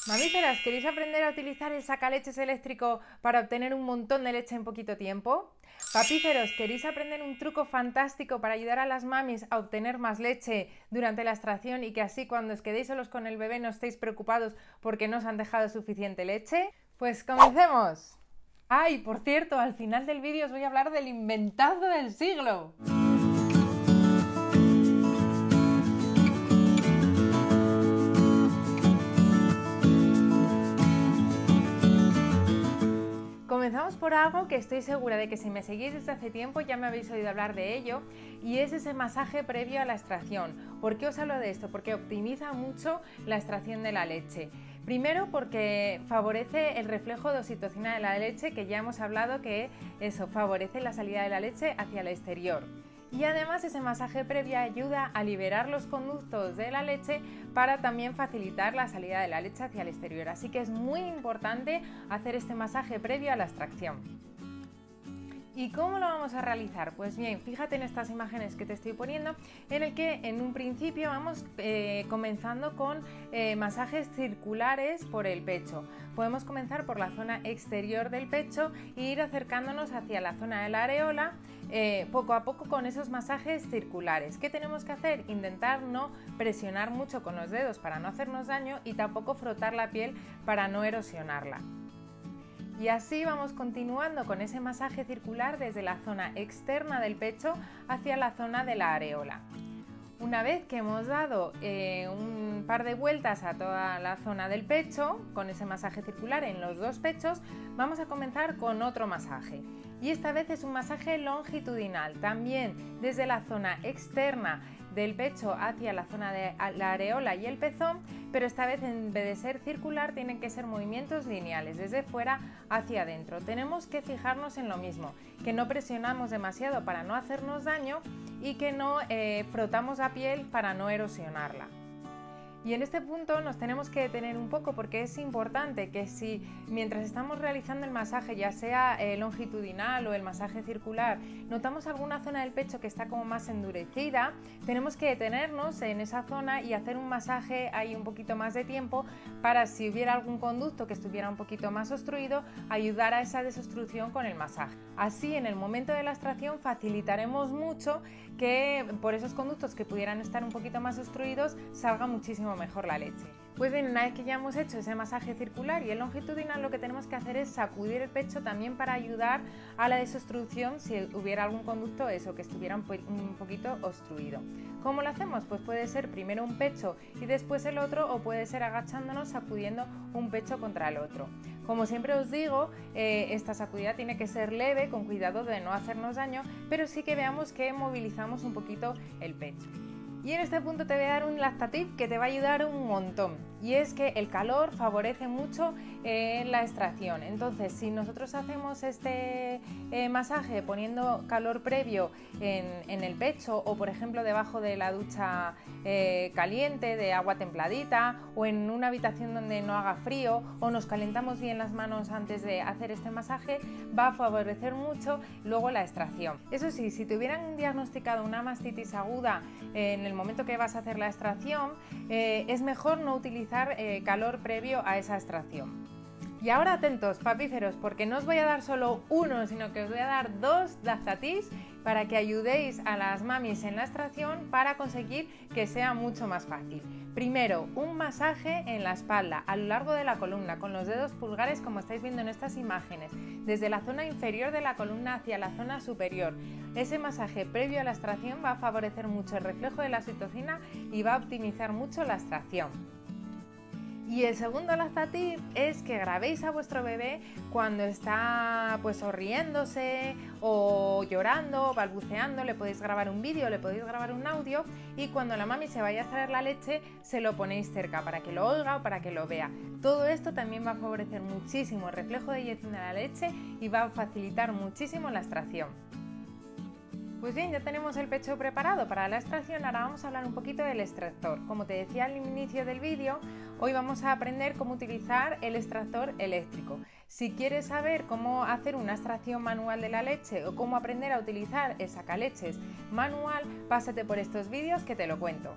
Mamíferas, ¿queréis aprender a utilizar el sacaleches eléctrico para obtener un montón de leche en poquito tiempo? Papíferos, ¿queréis aprender un truco fantástico para ayudar a las mamis a obtener más leche durante la extracción y que así cuando os quedéis solos con el bebé no estéis preocupados porque no os han dejado suficiente leche? Pues comencemos. ¡Ay, por cierto! Al final del vídeo os voy a hablar del inventazo del siglo. Comenzamos por algo que estoy segura de que si me seguís desde hace tiempo ya me habéis oído hablar de ello, y es ese masaje previo a la extracción. ¿Por qué os hablo de esto? Porque optimiza mucho la extracción de la leche. Primero porque favorece el reflejo de oxitocina de la leche, que ya hemos hablado que eso favorece la salida de la leche hacia el exterior. Y además ese masaje previo ayuda a liberar los conductos de la leche para también facilitar la salida de la leche hacia el exterior. Así que es muy importante hacer este masaje previo a la extracción. ¿Y cómo lo vamos a realizar? Pues bien, fíjate en estas imágenes que te estoy poniendo, en el que en un principio vamos comenzando con masajes circulares por el pecho. Podemos comenzar por la zona exterior del pecho e ir acercándonos hacia la zona de la areola, poco a poco con esos masajes circulares. ¿Qué tenemos que hacer? Intentar no presionar mucho con los dedos para no hacernos daño y tampoco frotar la piel para no erosionarla. Y así vamos continuando con ese masaje circular desde la zona externa del pecho hacia la zona de la areola. Una vez que hemos dado un par de vueltas a toda la zona del pecho, con ese masaje circular en los dos pechos, vamos a comenzar con otro masaje. Y esta vez es un masaje longitudinal, también desde la zona externa del pecho hacia la zona de la areola y el pezón, pero esta vez en vez de ser circular tienen que ser movimientos lineales, desde fuera hacia adentro. Tenemos que fijarnos en lo mismo, que no presionamos demasiado para no hacernos daño y que no frotamos la piel para no erosionarla. Y en este punto nos tenemos que detener un poco porque es importante que si mientras estamos realizando el masaje, ya sea longitudinal o el masaje circular, notamos alguna zona del pecho que está como más endurecida, tenemos que detenernos en esa zona y hacer un masaje ahí un poquito más de tiempo para, si hubiera algún conducto que estuviera un poquito más obstruido, ayudar a esa desobstrucción con el masaje. Así, en el momento de la extracción facilitaremos mucho que por esos conductos que pudieran estar un poquito más obstruidos salga muchísimo mejor la leche. Pues bien, una vez que ya hemos hecho ese masaje circular y el longitudinal, lo que tenemos que hacer es sacudir el pecho también para ayudar a la desobstrucción si hubiera algún conducto que estuviera un poquito obstruido. ¿Cómo lo hacemos? Pues puede ser primero un pecho y después el otro, o puede ser agachándonos sacudiendo un pecho contra el otro. Como siempre os digo, esta sacudida tiene que ser leve, con cuidado de no hacernos daño, pero sí que veamos que movilizamos un poquito el pecho. Y en este punto te voy a dar un lactativ que te va a ayudar un montón, y es que el calor favorece mucho la extracción. Entonces, si nosotros hacemos este masaje poniendo calor previo en el pecho, o por ejemplo debajo de la ducha caliente de agua templadita, o en una habitación donde no haga frío, o nos calentamos bien las manos antes de hacer este masaje, va a favorecer mucho luego la extracción. Eso sí, si te hubieran diagnosticado una mastitis aguda en el momento que vas a hacer la extracción, es mejor no utilizar calor previo a esa extracción. Y ahora atentos, papíferos, porque no os voy a dar solo uno, sino que os voy a dar dos lactativs para que ayudéis a las mamis en la extracción para conseguir que sea mucho más fácil. Primero, un masaje en la espalda, a lo largo de la columna, con los dedos pulgares, como estáis viendo en estas imágenes, desde la zona inferior de la columna hacia la zona superior. Ese masaje previo a la extracción va a favorecer mucho el reflejo de la oxitocina y va a optimizar mucho la extracción. Y el segundo lactativ es que grabéis a vuestro bebé cuando está pues o riéndose o llorando o balbuceando. Le podéis grabar un vídeo, le podéis grabar un audio, y cuando la mami se vaya a extraer la leche se lo ponéis cerca para que lo oiga o para que lo vea. Todo esto también va a favorecer muchísimo el reflejo de eyección de la leche y va a facilitar muchísimo la extracción. Pues bien, ya tenemos el pecho preparado para la extracción. Ahora vamos a hablar un poquito del extractor. Como te decía al inicio del vídeo, hoy vamos a aprender cómo utilizar el extractor eléctrico. Si quieres saber cómo hacer una extracción manual de la leche o cómo aprender a utilizar el sacaleches manual, pásate por estos vídeos que te lo cuento.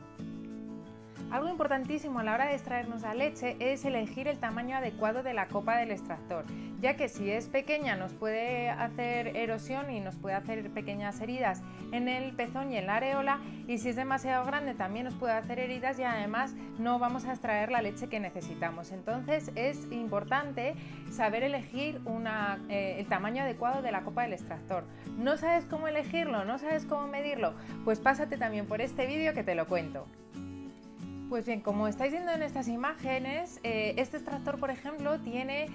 Algo importantísimo a la hora de extraernos la leche es elegir el tamaño adecuado de la copa del extractor, ya que si es pequeña nos puede hacer erosión y nos puede hacer pequeñas heridas en el pezón y en la areola, y si es demasiado grande también nos puede hacer heridas y además no vamos a extraer la leche que necesitamos. Entonces es importante saber elegir el tamaño adecuado de la copa del extractor. ¿No sabes cómo elegirlo? ¿No sabes cómo medirlo? Pues pásate también por este vídeo que te lo cuento. Pues bien, como estáis viendo en estas imágenes, este extractor, por ejemplo, tiene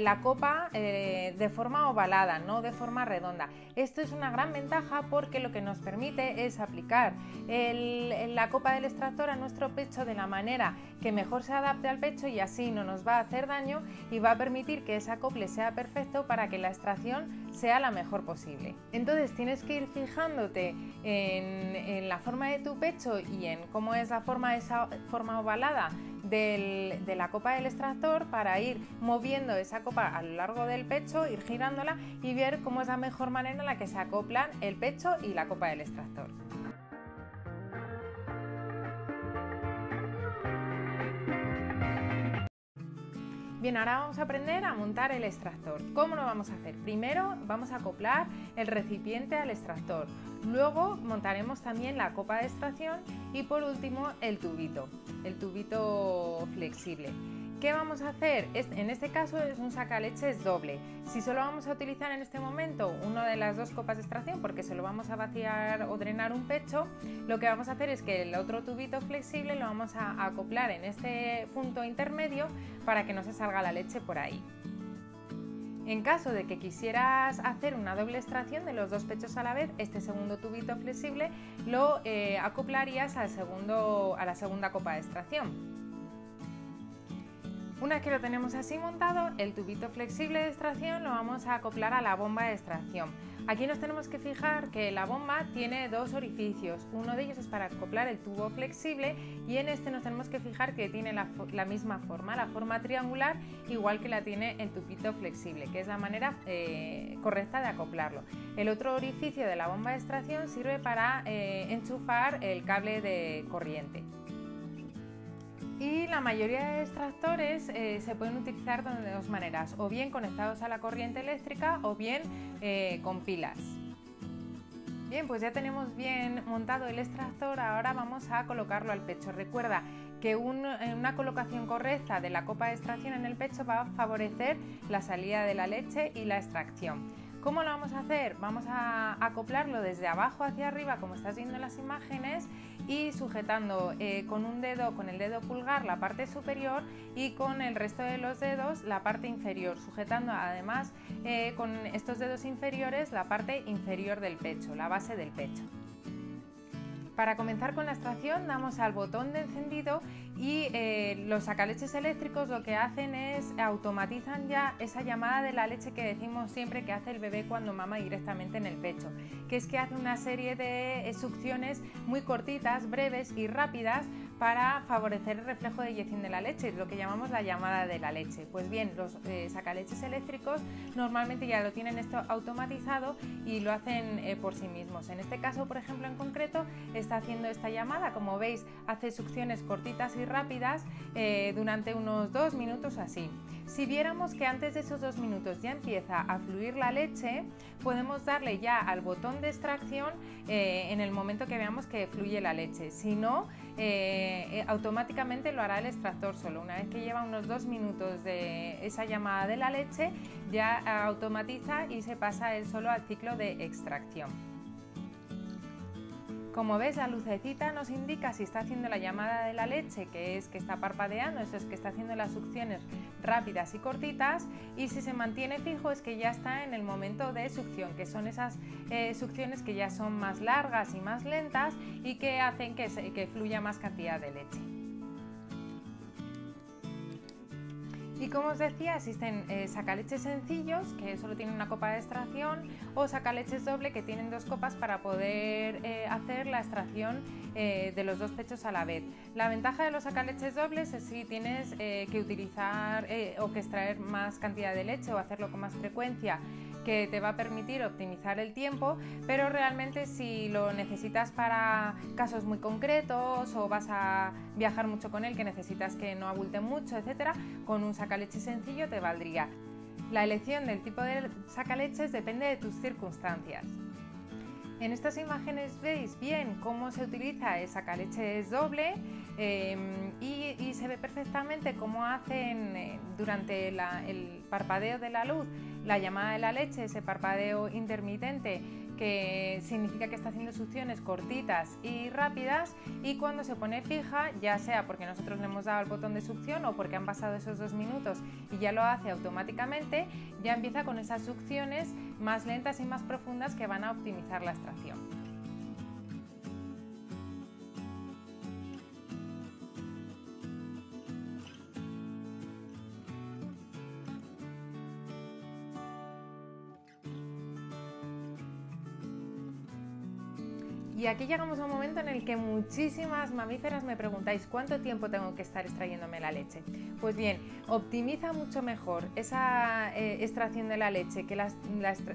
la copa de forma ovalada, no de forma redonda. Esto es una gran ventaja porque lo que nos permite es aplicar la copa del extractor a nuestro pecho de la manera que mejor se adapte al pecho y así no nos va a hacer daño y va a permitir que ese acople sea perfecto para que la extracción sea la mejor posible. Entonces tienes que ir fijándote en la forma de tu pecho y en cómo es esa forma ovalada de la copa del extractor para ir moviendo esa copa a lo largo del pecho, ir girándola y ver cómo es la mejor manera en la que se acoplan el pecho y la copa del extractor. Bien, ahora vamos a aprender a montar el extractor. ¿Cómo lo vamos a hacer? Primero vamos a acoplar el recipiente al extractor, luego montaremos también la copa de extracción y por último el tubito flexible. ¿Qué vamos a hacer? En este caso es un sacaleches doble. Si solo vamos a utilizar en este momento una de las dos copas de extracción porque solo vamos a vaciar o drenar un pecho, lo que vamos a hacer es que el otro tubito flexible lo vamos a acoplar en este punto intermedio para que no se salga la leche por ahí. En caso de que quisieras hacer una doble extracción de los dos pechos a la vez, este segundo tubito flexible lo acoplarías a la segunda copa de extracción. Una vez que lo tenemos así montado, el tubito flexible de extracción lo vamos a acoplar a la bomba de extracción. Aquí nos tenemos que fijar que la bomba tiene dos orificios, uno de ellos es para acoplar el tubo flexible y en este nos tenemos que fijar que tiene la misma forma, la forma triangular, igual que la tiene el tubito flexible, que es la manera correcta de acoplarlo. El otro orificio de la bomba de extracción sirve para enchufar el cable de corriente. Y la mayoría de extractores se pueden utilizar de dos maneras, o bien conectados a la corriente eléctrica o bien con pilas. Bien, pues ya tenemos bien montado el extractor, ahora vamos a colocarlo al pecho. Recuerda que una colocación correcta de la copa de extracción en el pecho va a favorecer la salida de la leche y la extracción. ¿Cómo lo vamos a hacer? Vamos a acoplarlo desde abajo hacia arriba, como estás viendo en las imágenes, y sujetando con el dedo pulgar la parte superior y con el resto de los dedos la parte inferior, sujetando además con estos dedos inferiores la parte inferior del pecho, la base del pecho. Para comenzar con la extracción damos al botón de encendido y los sacaleches eléctricos lo que hacen es automatizan ya esa llamada de la leche que decimos siempre que hace el bebé cuando mama directamente en el pecho, que es que hace una serie de succiones muy cortitas, breves y rápidas para favorecer el reflejo de eyección de la leche, lo que llamamos la llamada de la leche. Pues bien, los sacaleches eléctricos normalmente ya lo tienen esto automatizado y lo hacen por sí mismos. En este caso, por ejemplo, en concreto, está haciendo esta llamada, como veis, hace succiones cortitas y rápidas durante unos 2 minutos así. Si viéramos que antes de esos 2 minutos ya empieza a fluir la leche, podemos darle ya al botón de extracción en el momento que veamos que fluye la leche. Si no, automáticamente lo hará el extractor solo. Una vez que lleva unos 2 minutos de esa llamada de la leche, ya automatiza y se pasa él solo al ciclo de extracción. Como ves, la lucecita nos indica si está haciendo la llamada de la leche, que es que está parpadeando, eso es que está haciendo las succiones rápidas y cortitas, y si se mantiene fijo es que ya está en el momento de succión, que son esas succiones que ya son más largas y más lentas y que hacen que fluya más cantidad de leche. Y como os decía, existen sacaleches sencillos que solo tienen una copa de extracción o sacaleches doble que tienen 2 copas para poder hacer la extracción de los 2 pechos a la vez. La ventaja de los sacaleches dobles es si tienes que utilizar o que extraer más cantidad de leche o hacerlo con más frecuencia, que te va a permitir optimizar el tiempo, pero realmente si lo necesitas para casos muy concretos o vas a viajar mucho con él, que necesitas que no abulte mucho, etcétera, con un sacaleche sencillo te valdría. La elección del tipo de sacaleches depende de tus circunstancias. En estas imágenes veis bien cómo se utiliza el sacaleches doble y se ve perfectamente cómo hacen durante el parpadeo de la luz la llamada de la leche, ese parpadeo intermitente que significa que está haciendo succiones cortitas y rápidas, y cuando se pone fija, ya sea porque nosotros le hemos dado al botón de succión o porque han pasado esos 2 minutos y ya lo hace automáticamente, ya empieza con esas succiones más lentas y más profundas que van a optimizar la extracción. Y aquí llegamos a un momento en el que muchísimas mamíferas me preguntáis ¿cuánto tiempo tengo que estar extrayéndome la leche? Pues bien, optimiza mucho mejor esa extracción de la leche, que las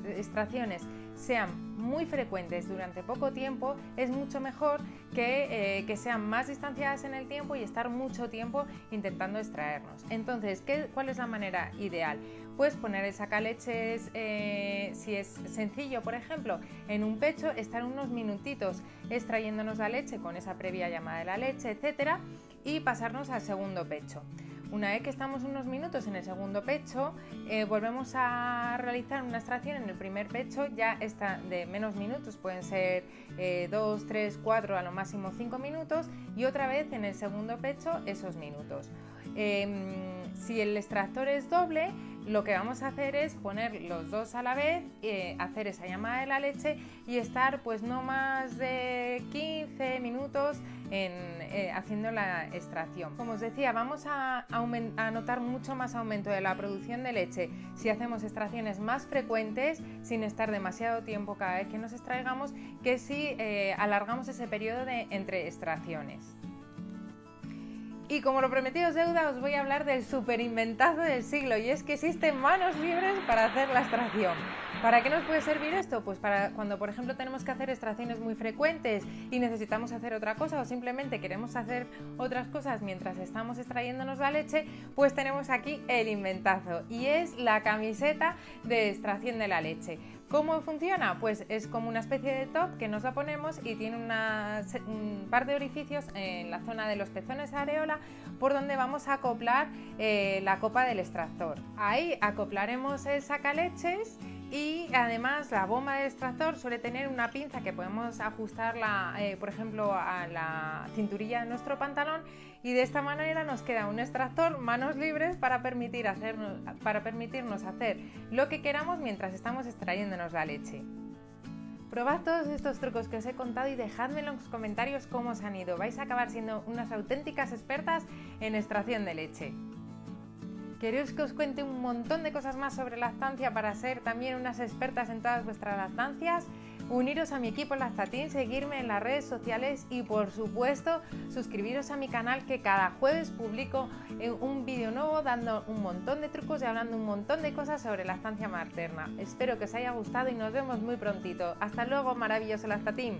extracciones sean muy frecuentes durante poco tiempo, es mucho mejor que sean más distanciadas en el tiempo y estar mucho tiempo intentando extraernos. Entonces, ¿cuál es la manera ideal? Pues poner el sacaleches, si es sencillo, por ejemplo, en un pecho, estar unos minutitos extrayéndonos la leche con esa previa llamada de la leche, etcétera, y pasarnos al segundo pecho. Una vez que estamos unos minutos en el segundo pecho, volvemos a realizar una extracción en el primer pecho, ya está de menos minutos, pueden ser 2, 3, 4, a lo máximo 5 minutos, y otra vez en el segundo pecho esos minutos. Si el extractor es doble, lo que vamos a hacer es poner los 2 a la vez, hacer esa llamada de la leche y estar pues no más de 15 minutos haciendo la extracción. Como os decía, vamos a notar mucho más aumento de la producción de leche si hacemos extracciones más frecuentes sin estar demasiado tiempo cada vez que nos extraigamos, que si alargamos ese periodo entre extracciones. Y como lo prometido es deuda, os voy a hablar del superinventazo del siglo, y es que existen manos libres para hacer la extracción. ¿Para qué nos puede servir esto? Pues para cuando, por ejemplo, tenemos que hacer extracciones muy frecuentes y necesitamos hacer otra cosa, o simplemente queremos hacer otras cosas mientras estamos extrayéndonos la leche, pues tenemos aquí el inventazo, y es la camiseta de extracción de la leche. ¿Cómo funciona? Pues es como una especie de top que nos la ponemos y tiene un par de orificios en la zona de los pezones areola por donde vamos a acoplar la copa del extractor. Ahí acoplaremos el sacaleches y además la bomba del extractor suele tener una pinza que podemos ajustarla, por ejemplo, a la cinturilla de nuestro pantalón, y de esta manera nos queda un extractor manos libres para permitirnos hacer lo que queramos mientras estamos extrayéndonos la leche. Probad todos estos trucos que os he contado y dejadme en los comentarios cómo os han ido. Vais a acabar siendo unas auténticas expertas en extracción de leche. ¿Queréis que os cuente un montón de cosas más sobre lactancia para ser también unas expertas en todas vuestras lactancias? Uniros a mi equipo Lactateam, seguirme en las redes sociales y, por supuesto, suscribiros a mi canal, que cada jueves publico un vídeo nuevo dando un montón de trucos y hablando un montón de cosas sobre lactancia materna. Espero que os haya gustado y nos vemos muy prontito. ¡Hasta luego, maravilloso Lactateam!